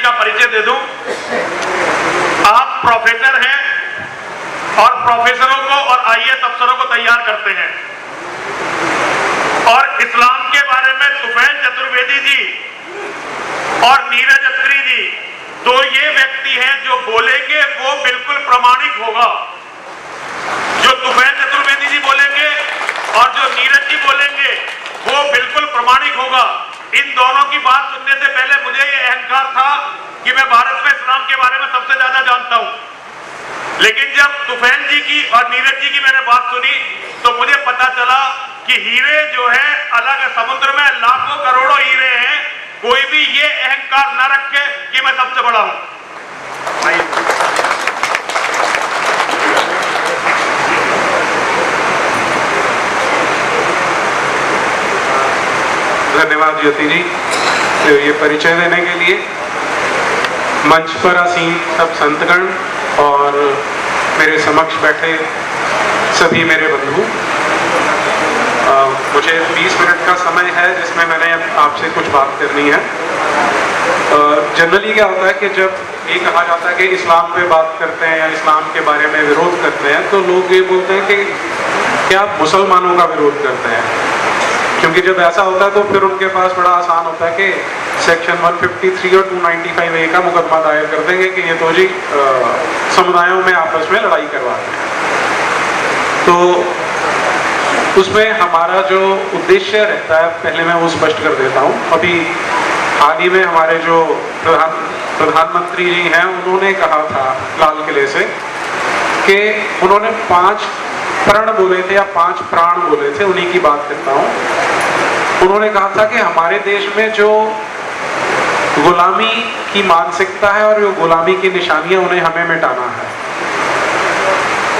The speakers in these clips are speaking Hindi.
का परिचय दे दूं। आप प्रोफेसर हैं और प्रोफेसरों को और आईएएस अफसरों को तैयार करते हैं, और इस्लाम के बारे में तुफैल चतुर्वेदी जी और नीरज अत्री जी, तो ये व्यक्ति हैं जो बोलेंगे वो बिल्कुल प्रमाणिक होगा। जो तुफैल चतुर्वेदी जी बोलेंगे और जो नीरज जी बोलेंगे वो बिल्कुल प्रमाणिक होगा। इन दोनों की बात सुनने से पहले मुझे ये अहंकार था कि मैं भारत में इस्लाम के बारे में सबसे ज्यादा जानता हूं, लेकिन जब तुफैल जी की और नीरज जी की मैंने बात सुनी तो मुझे पता चला कि हीरे जो है अलग समुद्र में लाखों करोड़ों हीरे हैं, कोई भी ये अहंकार न रखे कि मैं सबसे बड़ा हूं। धन्यवाद ज्योति जी ये परिचय देने के लिए। मंच पर आसीन सब संतगण और मेरे समक्ष बैठे सभी मेरे बंधु, मुझे 20 मिनट का समय है जिसमें मैंने आपसे कुछ बात करनी है। जनरली क्या होता है कि जब ये कहा जाता है कि इस्लाम पे बात करते हैं या इस्लाम के बारे में विरोध करते हैं तो लोग ये बोलते हैं कि क्या आप मुसलमानों का विरोध करते हैं, क्योंकि जब ऐसा होता है तो फिर उनके पास बड़ा आसान होता है कि सेक्शन 153 और 295A का मुकदमा दायर कर देंगे कि ये तो जी समुदायों में आपस में लड़ाई करवाते हैं। तो उसमें हमारा जो उद्देश्य रहता है पहले मैं वो स्पष्ट कर देता हूँ। अभी हाल ही में हमारे जो प्रधानमंत्री जी हैं उन्होंने कहा था लाल किले से कि उन्होंने 5 प्रण बोले थे या 5 प्राण बोले थे, उन्हीं की बात करता हूँ। उन्होंने कहा था कि हमारे देश में जो गुलामी की मानसिकता है और जो गुलामी की निशानियां उन्हें हमें मिटाना है।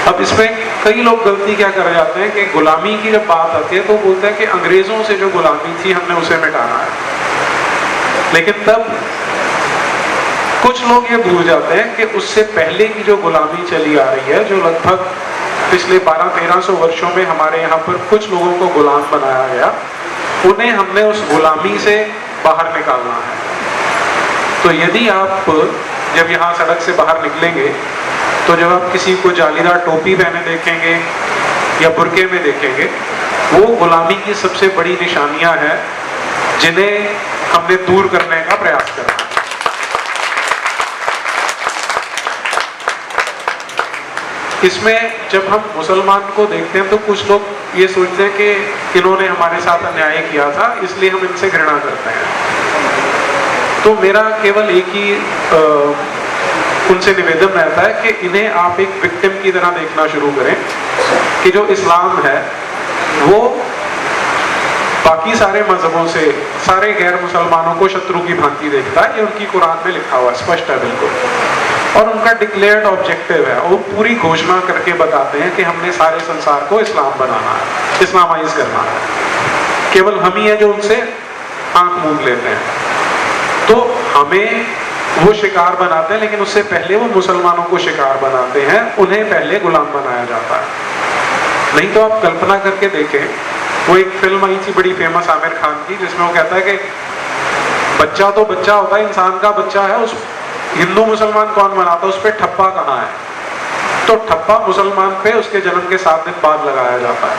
अब इसमें कई लोग गलती क्या कर जाते हैं कि गुलामी की जब बात आती है तो बोलते हैं कि अंग्रेजों से जो गुलामी थी हमने उसे मिटाना है, लेकिन तब कुछ लोग ये भूल जाते हैं कि उससे पहले की जो गुलामी चली आ रही है, जो लगभग पिछले 1200-1300 वर्षों में हमारे यहाँ पर कुछ लोगों को गुलाम बनाया गया, उन्हें हमने उस गुलामी से बाहर निकालना है। तो यदि आप जब यहाँ सड़क से बाहर निकलेंगे तो जब आप किसी को जालीदार टोपी पहने देखेंगे या बुर्के में देखेंगे, वो गुलामी की सबसे बड़ी निशानियां हैं जिन्हें हमने दूर करने का प्रयास करा। इसमें जब हम मुसलमान को देखते हैं तो कुछ लोग ये सोचते हैं कि इन्होंने हमारे साथ अन्याय किया था इसलिए हम इनसे घृणा करते हैं। तो मेरा केवल एक ही उनसे निवेदन रहता है कि इन्हें आप एक विक्टिम की तरह देखना शुरू करें कि जो इस्लाम है वो बाकी सारे मजहबों से, सारे गैर मुसलमानों को शत्रु की भांति देखता है। ये उनकी कुरान में लिखा हुआ है, स्पष्ट है बिल्कुल, और उनका डिक्लेयर्ड ऑब्जेक्टिव है। वो पूरी घोषणा करके बताते हैं कि हमने सारे संसार को इस्लाम बनाना है, इस्लामाइज करना है। केवल हम ही है जो उनसे आंख मूंद लेते हैं। तो हमें वो शिकार बनाते हैं, लेकिन उससे पहले वो मुसलमानों को शिकार बनाते हैं, उन्हें पहले गुलाम बनाया जाता है। नहीं तो आप कल्पना करके देखें, वो एक फिल्म आई थी बड़ी फेमस आमिर खान की जिसमें वो कहता है कि बच्चा तो बच्चा होता है, इंसान का बच्चा है, उस हिंदू मुसलमान कौन बनाता है, उस पर ठप्पा कहाँ है? तो ठप्पा मुसलमान पे उसके जन्म के 7 दिन बाद लगाया जाता है।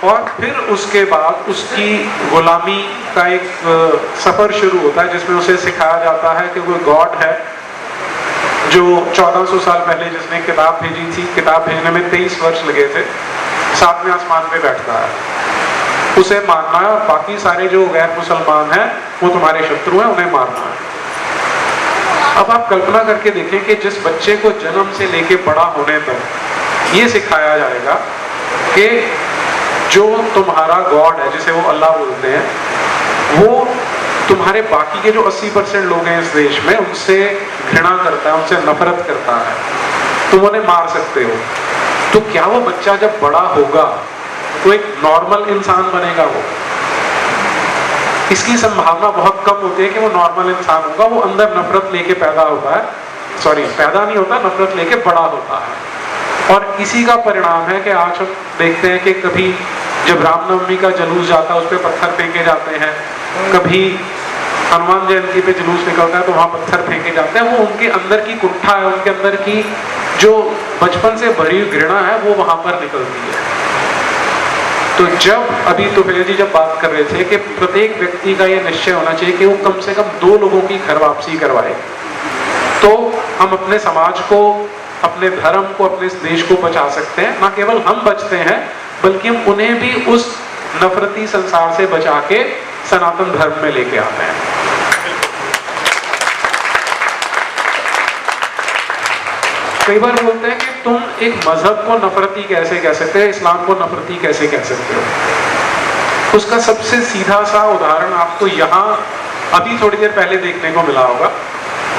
और फिर उसके बाद उसकी गुलामी का एक सफर शुरू होता है जिसमें उसे सिखाया जाता है कि वो गॉड है जो 1400 साल पहले जिसने किताब भेजी थी, किताब भेजने में 23 वर्ष लगे थे, 7वें आसमान पे बैठता है, उसे मानना है, और बाकी सारे जो गैर मुसलमान हैं वो तुम्हारे शत्रु हैं, उन्हें मारना है। अब आप कल्पना करके देखें कि जिस बच्चे को जन्म से लेके बड़ा होने तक ये सिखाया जाएगा कि जो तुम्हारा गॉड है, जिसे वो अल्लाह बोलते हैं, वो तुम्हारे बाकी के जो 80% लोग हैं इस देश में उनसे घृणा करता है, उनसे नफरत करता है, तुम उन्हें मार सकते हो। तो क्या वो बच्चा जब बड़ा होगा तो एक नॉर्मल इंसान बनेगा? वो इसकी संभावना बहुत कम होती है कि वो नॉर्मल इंसान होगा। वो अंदर नफरत लेके पैदा होता है, पैदा नहीं होता, नफरत लेके बड़ा होता है। और इसी का परिणाम है कि आज हम देखते हैं कि कभी जब रामनवमी का जुलूस जाता है उस पर पत्थर फेंके जाते हैं, कभी हनुमान जयंती पे जुलूस निकलता है तो वहां पत्थर फेंके जाते हैं। वो उनके अंदर की कुंठा है, उनके अंदर की जो बचपन से भरी हुई घृणा है वो वहां पर निकलती है। तो जब अभी तो भैया जी जब बात कर रहे थे कि प्रत्येक व्यक्ति का ये निश्चय होना चाहिए कि वो कम से कम 2 लोगों की घर वापसी करवाए, तो हम अपने समाज को, अपने धर्म को, अपने इस देश को बचा सकते हैं। ना केवल हम बचते हैं बल्कि हम उन्हें भी उस नफरती संसार से बचा के सनातन धर्म में लेके आते हैं। कई बार बोलते हैं कि तुम एक मजहब को नफरती कैसे कह सकते हो, इस्लाम को नफरती कैसे कह सकते हो। उसका सबसे सीधा सा उदाहरण आपको यहाँ अभी थोड़ी देर पहले देखने को मिला होगा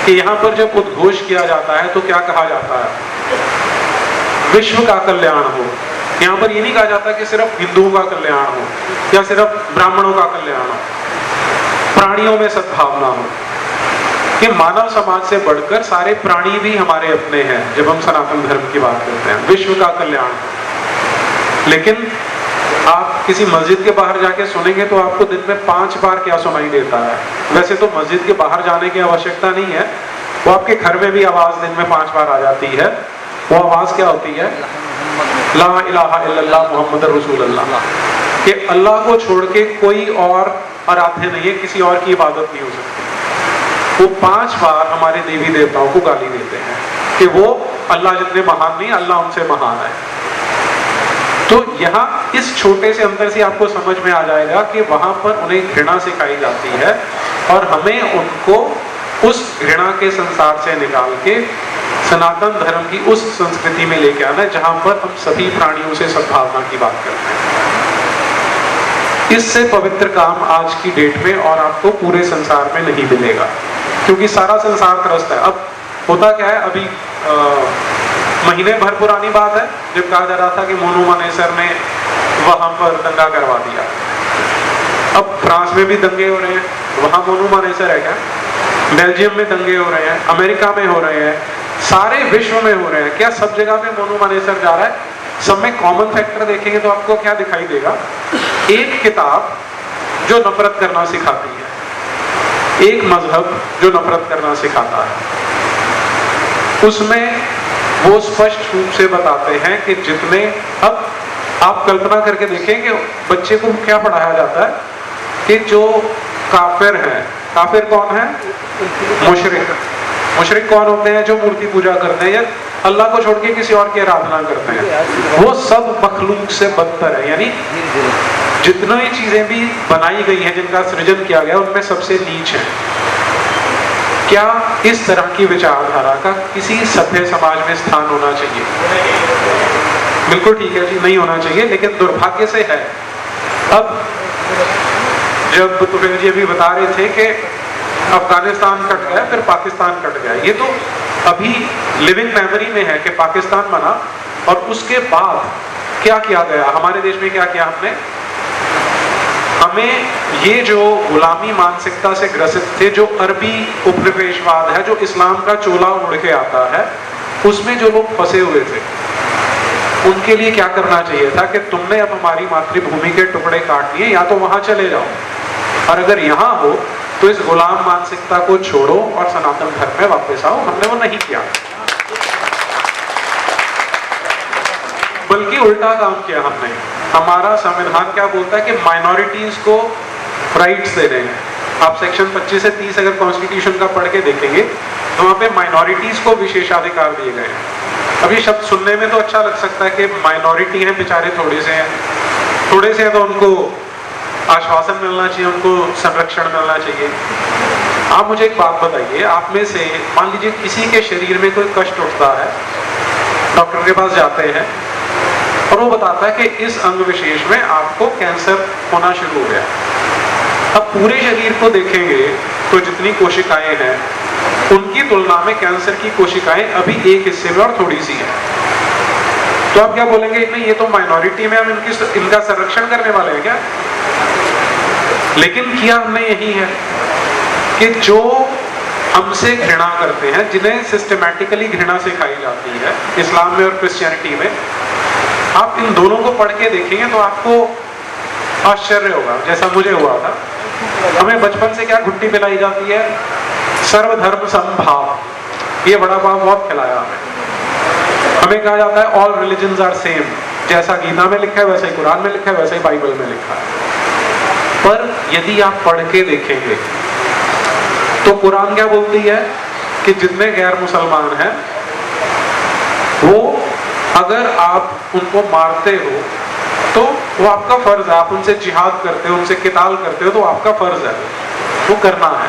कि यहाँ पर जब उद्घोष किया जाता है तो क्या कहा जाता है, विश्व का कल्याण हो। यहाँ पर ये नहीं कहा जाता कि सिर्फ हिंदुओं का कल्याण हो या सिर्फ ब्राह्मणों का कल्याण हो, प्राणियों में सद्भावना हो, कि मानव समाज से बढ़कर सारे प्राणी भी हमारे अपने हैं। जब हम सनातन धर्म की बात करते हैं, विश्व का कल्याण। लेकिन आप किसी मस्जिद के बाहर जाके सुनेंगे तो आपको दिन में 5 बार क्या सुनाई देता है। वैसे तो मस्जिद के बाहर जाने की आवश्यकता नहीं है, वो आपके घर में भी आवाज दिन में 5 बार आ जाती है। वो आवाज क्या होती है, ला इलाहा इल्लल्लाह मुहम्मद रसूलुल्लाह, कि अल्लाह को छोड़ के कोई और आराध्य नहीं है, किसी और की इबादत नहीं हो सकती। वो 5 बार हमारे देवी देवताओं को गाली देते हैं कि वो अल्लाह जितने महान नहीं, अल्लाह उनसे महान है। तो यहाँ इस छोटे से अंतर से आपको समझ में आ जाएगा कि वहां पर उन्हें घृणा सिखाई जाती है और हमें उनको उस घृणा के संसार से निकाल के सनातन धर्म की उस संस्कृति में लेके आना है जहां पर हम सभी प्राणियों से सद्भावना की बात करते हैं। इससे पवित्र काम आज की डेट में और आपको पूरे संसार में नहीं मिलेगा, क्योंकि सारा संसार त्रस्त है। अब होता क्या है, अभी महीने भर पुरानी बात है जब कहा जा रहा था कि मोनू मानेसर ने वहां पर दंगा करवा दिया। अब फ्रांस में भी दंगे हो रहे हैं, वहां मोनू मानेसर है क्या? बेल्जियम में दंगे हो रहे हैं, अमेरिका में हो रहे हैं, सारे विश्व में हो रहे हैं। क्या सब जगह पे मोनू मानेसर जा रहा है? सब में कॉमन फैक्टर देखेंगे तो आपको क्या दिखाई देगा, एक किताब जो नफरत करना सिखाती है, एक मजहब जो नफरत करना सिखाता है। उसमें वो स्पष्ट रूप से बताते हैं कि जितने, अब आप कल्पना करके देखें कि बच्चे को क्या पढ़ाया जाता है कि जो काफिर हैं, काफिर कौन है? मुशरिक। मुशरिक कौन होते हैं? जो मूर्ति पूजा करते हैं या अल्लाह को छोड़ के किसी और की आराधना करते हैं। वो सब मखलूक से बदतर है, यानी जितनी चीजें भी बनाई गई हैं, जिनका सृजन किया गया, उनमें सबसे नीच है। क्या इस तरह की विचारधारा का किसी सभ्य समाज में स्थान होना चाहिए? बिल्कुल ठीक है जी, नहीं होना चाहिए, लेकिन दुर्भाग्य से है। अब जब तुफेल जी अभी बता रहे थे कि अफगानिस्तान कट गया फिर पाकिस्तान कट गया, ये तो अभी लिविंग मेमोरी में है कि पाकिस्तान बना और उसके बाद क्या किया गया हमारे देश में, क्या किया हमने, हमें ये जो गुलामी मानसिकता से ग्रसित थे, जो अरबी उपनिवेशवाद है, जो इस्लाम का चोला उड़ के आता है, उसमें जो लोग फंसे हुए थे, उनके लिए क्या करना चाहिए था कि तुमने अब हमारी मातृभूमि के टुकड़े काट लिए, या तो वहां चले जाओ, और अगर यहाँ हो तो इस गुलाम मानसिकता को छोड़ो और सनातन धर्म में वापस आओ। हमने वो नहीं किया, बल्कि उल्टा काम किया हमने। हमारा संविधान क्या बोलता है कि माइनॉरिटीज को राइट्स दे रहे हैं। आप सेक्शन 25 से 30 अगर कॉन्स्टिट्यूशन का पढ़ के देखेंगे तो वहां पे माइनॉरिटीज को विशेषाधिकार दिए गए हैं। अब ये शब्द सुनने में तो अच्छा लग सकता है कि माइनॉरिटी हैं, बेचारे थोड़े से हैं तो उनको आश्वासन मिलना चाहिए, उनको संरक्षण मिलना चाहिए। आप मुझे एक बात बताइए, आप में से मान लीजिए किसी के शरीर में कोई कष्ट उठता है, डॉक्टर के पास जाते हैं और वो बताता है कि इस अंग विशेष में आपको कैंसर होना शुरू हो गया। अब पूरे शरीर को देखेंगे तो जितनी कोशिकाएं हैं उनकी तुलना में कैंसर की कोशिकाएं अभी एक हिस्से में और थोड़ी सी हैं। तो आप क्या बोलेंगे, नहीं ये तो माइनॉरिटी में, हम इनका संरक्षण करने वाले हैं क्या? लेकिन किया हमने यही है कि जो हमसे घृणा करते हैं, जिन्हें सिस्टमैटिकली घृणा सिखाई जाती है इस्लाम में और क्रिश्चियनिटी में, आप इन दोनों को पढ़ के देखेंगे तो आपको आश्चर्य होगा, जैसा मुझे हुआ था। हमें बचपन से क्या घुट्टी पिलाई जाती है, सर्वधर्म समभाव, ये बड़ा पाव बहुत खिलाया हमें कहा जाता है ऑल रिलीजन्स आर सेम, जैसा गीता में लिखा है वैसे ही कुरान में लिखा है, वैसे ही बाइबल में लिखा है। पर यदि आप पढ़ के देखेंगे तो कुरान क्या बोलती है कि जितने गैर मुसलमान हैं वो अगर आप उनको मारते हो तो वो आपका फर्ज है, आप उनसे जिहाद करते हो, उनसे किताल करते हो, तो आपका फर्ज है, वो करना है।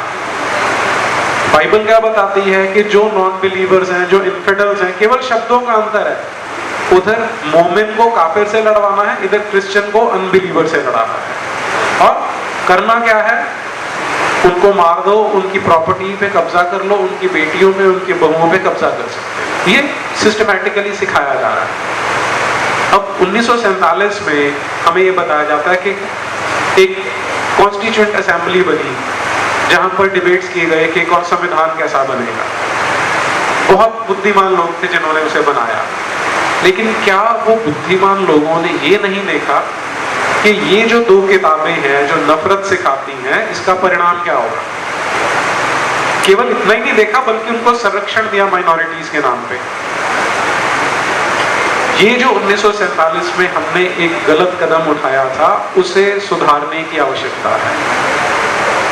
बाइबल क्या बताती है कि जो नॉन बिलीवर्स हैं, जो इनफिडल्स हैं, केवल शब्दों का अंतर है, उधर मोमिन को काफिर से लड़वाना है, इधर क्रिश्चियन को अनबिलीवर से लड़ाना है। और करना क्या है, उनको मार दो, उनकी प्रॉपर्टी पे कब्जा कर लो, उनकी बेटियों पे, उनकी बहुओं पे कब्जा कर सकते हो। ये सिस्टमैटिकली सिखाया जा रहा है। अब 1947 में हमें ये बताया जाता है कि एक कॉन्स्टिट्यूएंट असेंबली बनी जहां पर डिबेट्स किए गए कि कौन संविधान कैसा बनेगा। बहुत बुद्धिमान लोग थे जिन्होंने उसे बनाया, लेकिन क्या वो बुद्धिमान लोगों ने ये नहीं देखा कि ये जो दो किताबें हैं जो नफरत सिखाती हैं, इसका परिणाम क्या होगा। केवल इतना ही नहीं देखा बल्कि उनको संरक्षण दिया माइनॉरिटीज के नाम पे। ये जो 1947 में हमने एक गलत कदम उठाया था, उसे सुधारने की आवश्यकता है।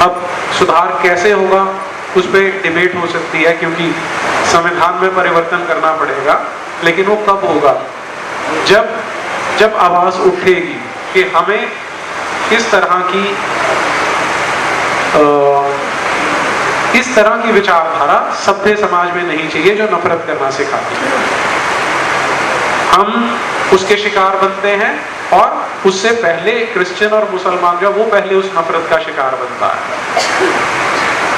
अब सुधार कैसे होगा उस पर डिबेट हो सकती है, क्योंकि संविधान में परिवर्तन करना पड़ेगा, लेकिन वो कब होगा, जब आवाज उठेगी कि हमें इस तरह की विचारधारा सभ्य समाज में नहीं चाहिए जो नफरत करना सिखाती है। हम उसके शिकार बनते हैं और उससे पहले क्रिश्चियन और मुसलमान जो वो पहले उस नफरत का शिकार बनता है।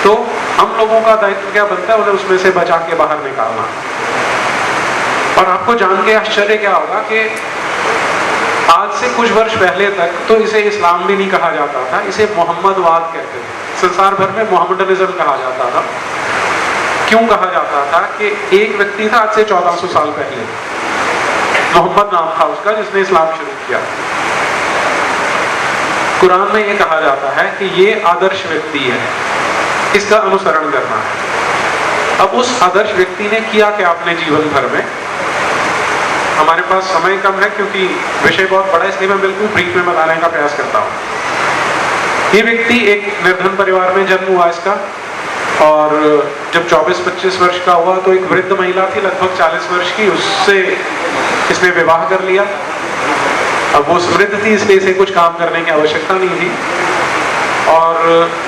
तो हम लोगों का दायित्व क्या बनता है, उन्हें उसमें से बचा के बाहर निकालना। और आपको जान के आश्चर्य क्या होगा कि आज से कुछ वर्ष पहले तक तो इसे इस्लाम भी नहीं कहा जाता था, इसे मोहम्मदवाद कहते थे। संसार भर में मोहम्मडनिज्म कहा जाता था। क्यों कहा जाता था कि एक व्यक्ति था आज से 1400 साल पहले, मोहम्मद नाम था उसका, जिसने इस्लाम शुरू किया। कुरान में ये कहा जाता है कि ये आदर्श व्यक्ति है, इसका अनुसरण करना है। अब उस आदर्श व्यक्ति ने किया क्या अपने जीवन भर में, हमारे पास समय कम है क्योंकि विषय बहुत बड़ा है, इसलिए मैं बिल्कुल ब्रीफ में बताने का प्रयास करता हूँ। ये व्यक्ति एक निर्धन परिवार में जन्म हुआ इसका, और जब 24-25 वर्ष का हुआ तो एक वृद्ध महिला थी लगभग 40 वर्ष की, उससे इसने विवाह कर लिया। अब वो वृद्ध थी इसलिए इसे कुछ काम करने की आवश्यकता नहीं थी, और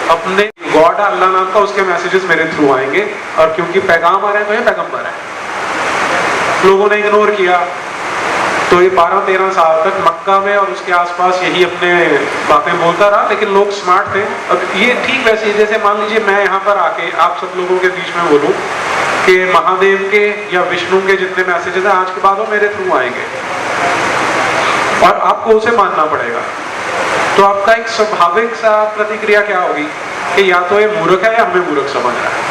अपने गॉड अल्लाह नाम का उसके मैसेजेस मेरे थ्रू आएंगे, और क्योंकि पैगाम आ रहे हैं तो ये पैगंबर है। लोगों ने इग्नोर किया, तो ये 12-13 साल तक मक्का में और उसके आसपास यही अपने बातें बोलता रहा। लेकिन लोग स्मार्ट थे। अब ये ठीक वैसे ही जैसे मान लीजिए मैं यहाँ पर आके आप सब लोगों के बीच में बोलूं कि महादेव के या विष्णु के जितने मैसेजेस हैं आज के बाद वो मेरे थ्रू आएंगे और आपको उसे मानना पड़ेगा। तो आपका एक स्वाभाविक सा प्रतिक्रिया क्या होगी कि या तो ये मूर्ख है या हमें मूर्ख समझ रहा है।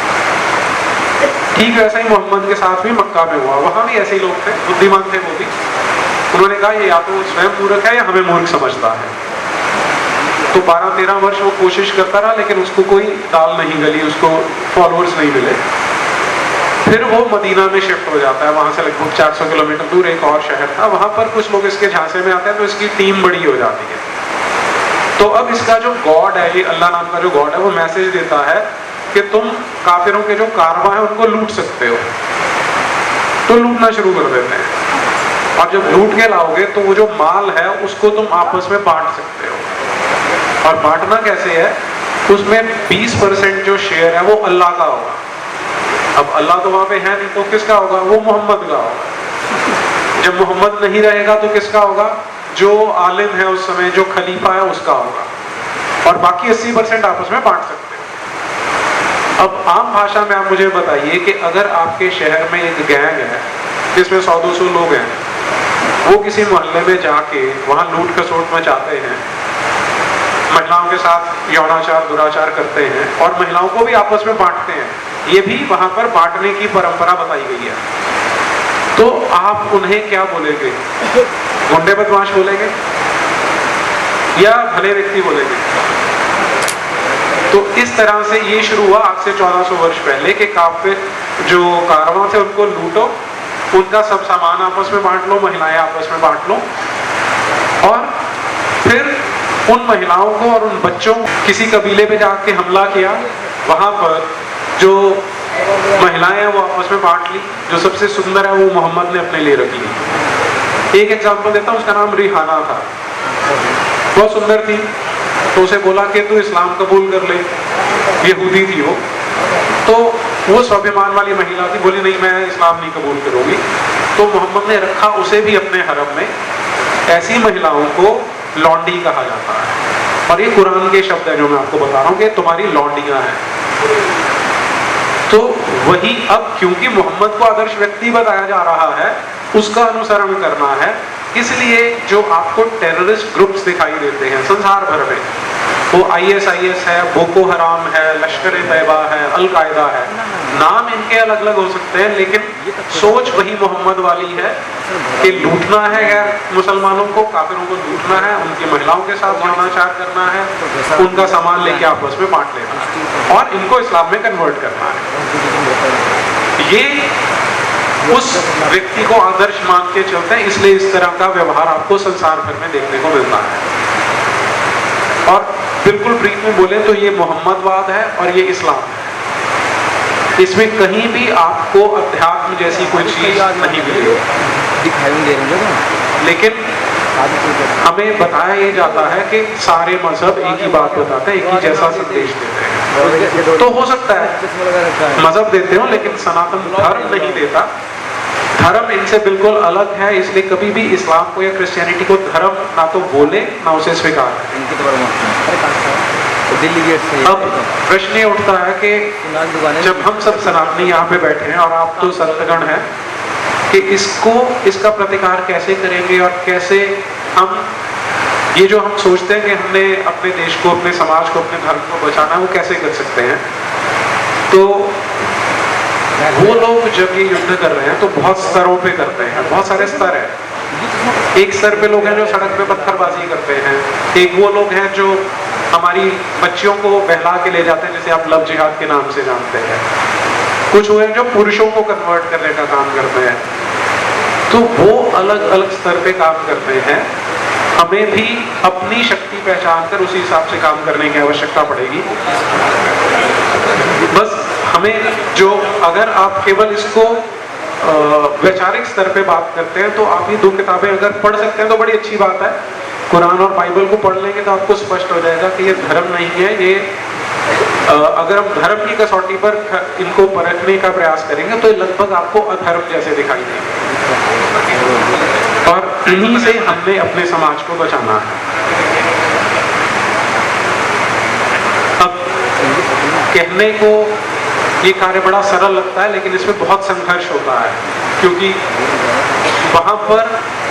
ठीक वैसा ही मोहम्मद के साथ भी मक्का में हुआ, वहां भी ऐसे ही लोग थे, बुद्धिमान थे वो भी। उन्होंने कहा ये या तो स्वयं मूर्ख है या हमें मूर्ख समझता है। तो 12-13 वर्ष वो कोशिश करता रहा, लेकिन उसको कोई दाल नहीं गली, उसको फॉलोअर्स नहीं मिले। फिर वो मदीना में शिफ्ट हो जाता है, वहां से लगभग 400 किलोमीटर दूर एक और शहर था, वहां पर कुछ लोग इसके झांसे में आते हैं, तो इसकी टीम बड़ी हो जाती है। तो अब इसका जो गॉड है, ये अल्लाह नाम का जो गॉड है, वो मैसेज देता है कि तुम काफिरों के जो कारवां हैं उनको लूट सकते हो। तो लूटना शुरू कर देते हैं, और जब लूट के लाओगे तो वो जो माल है उसको तुम आपस में बांट सकते हो। और बांटना कैसे है, उसमें 20% जो शेयर है वो अल्लाह का होगा। अब अल्लाह तो वहां पे है नहीं, तो किसका होगा, वो मोहम्मद का होगा। जब मोहम्मद नहीं रहेगा तो किसका होगा, जो आलिम है उस समय, जो खलीफा है उसका होगा। और बाकी 80% आपस में बांट सकते हो। अब आम भाषा में आप मुझे बताइए कि अगर आपके शहर में एक गैंग है जिसमें 100-200 लोग हैं, वो किसी मोहल्ले में जाके वहां लूट खसोट मचाते हैं, महिलाओं के साथ यौनाचार दुराचार करते हैं और महिलाओं को भी आपस में बांटते हैं, ये भी वहां पर बांटने की परंपरा बताई गई है। तो आप उन्हें क्या बोलेंगे, गुंडे बदमाश बोलेंगे? या भले व्यक्ति बोलेंगे। तो इस तरह से ये शुरू हुआ आज से 1400 वर्ष पहले कि काफिर जो कारवां थे उनको लूटो, उनका सब सामान आपस में बांट लो, महिलाएं आपस में बांट लो, और फिर उन महिलाओं को और उन बच्चों किसी कबीले पे जाके हमला किया, वहां पर जो महिलाएं हैं वो आपस में बांट ली, जो सबसे सुंदर है वो मोहम्मद ने अपने लिए रख ली। एक एग्जांपल देता हूँ, उसका नाम रिहाना था, बहुत सुंदर थी। तो उसे बोला कि तू इस्लाम कबूल कर ले, यहूदी थी वो। तो वो स्वाभिमान वाली महिला थी, बोली नहीं मैं इस्लाम नहीं कबूल करूंगी। तो मोहम्मद ने रखा उसे भी अपने हरम में। ऐसी महिलाओं को लौंडी कहा जाता है, और ये कुरान के शब्द है जो मैं आपको बता रहा हूँ कि तुम्हारी लौंडियां हैं। तो वही अब क्योंकि मोहम्मद को आदर्श व्यक्ति बताया जा रहा है, उसका अनुसरण करना है, इसलिए जो आपको टेररिस्ट ग्रुप्स दिखाई देते हैं संसार भर में, वो ISIS है, बोको हराम है, लश्कर तैयबा है, अल कायदा है, नाम इनके अलग अलग हो सकते हैं, लेकिन सोच वही मोहम्मद वाली है कि लूटना है गैर मुसलमानों को, काफिरों को लूटना है, उनकी महिलाओं के साथ अनाचार करना है, उनका सामान लेके आपस में बांट लेना है और इनको इस्लाम में कन्वर्ट करना है। ये उस व्यक्ति को आदर्श मान के चलते हैं, इसलिए इस तरह का व्यवहार आपको संसार भर में देखने को मिलता है। और बिल्कुल ब्रीफ में बोले तो ये मोहम्मदवाद है और ये इस्लाम है। इसमें कहीं भी आपको अध्यात्म जैसी कोई चीज नहीं मिलेगी, लेकिन हमें बताया ये जाता है कि सारे मजहब एक ही बात बताते हैं, एक ही जैसा संदेश देते हैं। तो हो सकता है मजहब देते हो लेकिन सनातन धर्म नहीं देता, धर्म इनसे बिल्कुल अलग है, इसलिए कभी भी इस्लाम को या क्रिश्चियनिटी को धर्म ना तो बोले ना उसे स्वीकार करें। अब प्रश्न ये उठता है कि जब हम सब सनातनी यहाँ पे बैठे हैं और आप तो संतगण हैं, कि इसका प्रतिकार कैसे करेंगे और कैसे हम ये जो हम सोचते हैं कि हमने अपने देश को, अपने समाज को, अपने धर्म को बचाना है, वो कैसे कर सकते हैं। तो वो लोग जब ये युद्ध कर रहे हैं तो बहुत स्तरों पे करते हैं, बहुत सारे स्तर हैं। एक स्तर पे लोग हैं जो सड़क पे पत्थरबाजी करते हैं, एक वो लोग हैं जो हमारी बच्चियों को बहला के ले जाते हैं, जैसे आप लव जिहाद के नाम से जानते हैं। कुछ हुए जो पुरुषों को कन्वर्ट करने का काम करते हैं। तो वो अलग अलग स्तर पे काम करते हैं। हमें भी अपनी शक्ति पहचान कर उसी हिसाब से काम करने की आवश्यकता पड़ेगी। बस हमें जो, अगर आप केवल इसको वैचारिक स्तर पे बात करते हैं तो आप ये दो किताबें अगर पढ़ सकते हैं तो बड़ी अच्छी बात है। कुरान और बाइबल को पढ़ लेंगे तो आपको स्पष्ट हो जाएगा कि ये धर्म नहीं है। ये अगर हम धर्म की कसौटी पर इनको परखने का प्रयास करेंगे तो लगभग आपको अधर्म जैसे दिखाई देंगे, और इन्हीं से हमने अपने समाज को बचाना है। अब कहने को ये कार्य बड़ा सरल लगता है, लेकिन इसमें बहुत संघर्ष होता है, क्योंकि वहां पर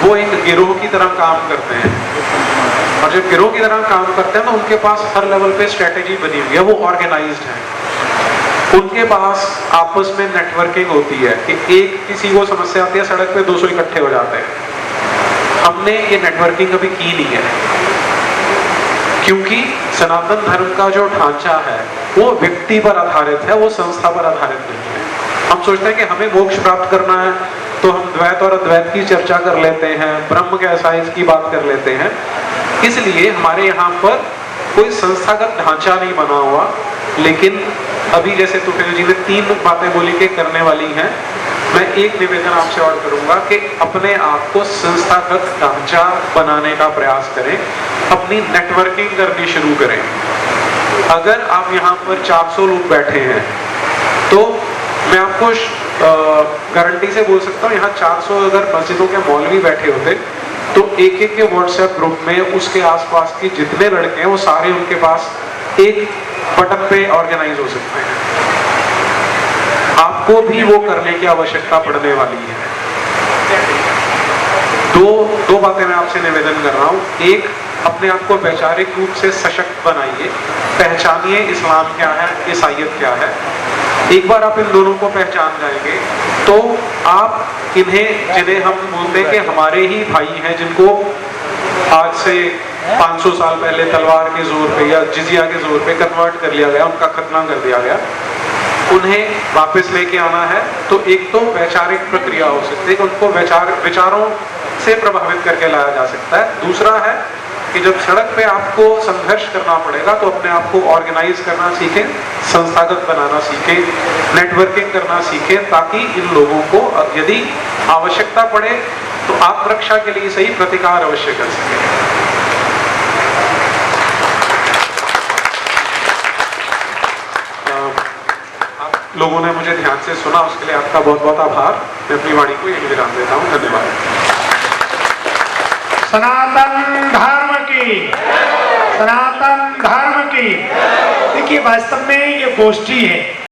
वो एक गिरोह की तरह काम करते हैं, और जब गिरोह की तरह काम करते हैं तो उनके पास हर लेवल पे स्ट्रेटेजी बनी हुई है, वो ऑर्गेनाइज्ड है। उनके पास आपस में नेटवर्किंग होती है कि एक किसी को समस्या आती है, सड़क पे 200 इकट्ठे हो जाते हैं। हमने ये नेटवर्किंग कभी की नहीं है, क्योंकि सनातन धर्म का जो ढांचा है वो व्यक्ति पर आधारित है, वो संस्था पर आधारित नहीं है। हम सोचते हैं कि हमें मोक्ष प्राप्त करना है तो हम द्वैत और अद्वैत की चर्चा कर लेते हैं, ब्रह्म कैसा है इसकी बात कर लेते हैं। इसलिए हमारे यहाँ पर कोई संस्थागत ढांचा नहीं बना हुआ। लेकिन अभी जैसे तुफैल जी ने 3 बातें बोली के करने वाली हैं, मैं एक निवेदन आपसे और करूंगा कि अपने आप को संस्थागत ढांचा बनाने का प्रयास करें, अपनी नेटवर्किंग करनी शुरू करें। अगर आप यहाँ पर 400 लोग बैठे हैं तो मैं आपको गारंटी से बोल सकता हूँ, यहाँ 400 अगर मस्जिदों के मौलवी बैठे होते तो एक एक के व्हाट्सएप ग्रुप में उसके आसपास के जितने लड़के हैं वो सारे उनके पास एक बटन पे ऑर्गेनाइज हो सकते हैं। आपको भी वो करने की आवश्यकता पड़ने वाली है। दो बातें मैं आपसे निवेदन कर रहा हूँ। एक, अपने आप को वैचारिक रूप से सशक्त बनाइए, पहचानिए इस्लाम क्या है, ईसाईयत क्या है। एक बार आप इन दोनों को पहचान जाएंगे तो आप इन्हें, जिन्हें हम बोलते हैं कि हमारे ही भाई हैं, जिनको आज से 500 साल पहले तलवार के जोर पे या जिजिया के जोर पे कन्वर्ट कर लिया गया, उनका खतना कर दिया गया, उन्हें वापस लेके आना है तो एक तो वैचारिक प्रक्रिया हो सकती है कि उनको विचारों से प्रभावित करके लाया जा सकता है। दूसरा है कि जब सड़क पे आपको संघर्ष करना पड़ेगा तो अपने आप को ऑर्गेनाइज करना सीखें, संस्थागत बनाना सीखें, नेटवर्किंग करना सीखें, ताकि इन लोगों को यदि आवश्यकता पड़े तो आत्मरक्षा के लिए सही प्रतिकार अवश्य कर सकें। लोगों ने मुझे ध्यान से सुना, उसके लिए आपका बहुत बहुत आभार। मैं अपनी वाणी को यही विराम देता हूँ। धन्यवाद। सनातन धर्म की, सनातन धर्म की। देखिए वास्तव में ये गोष्ठी है।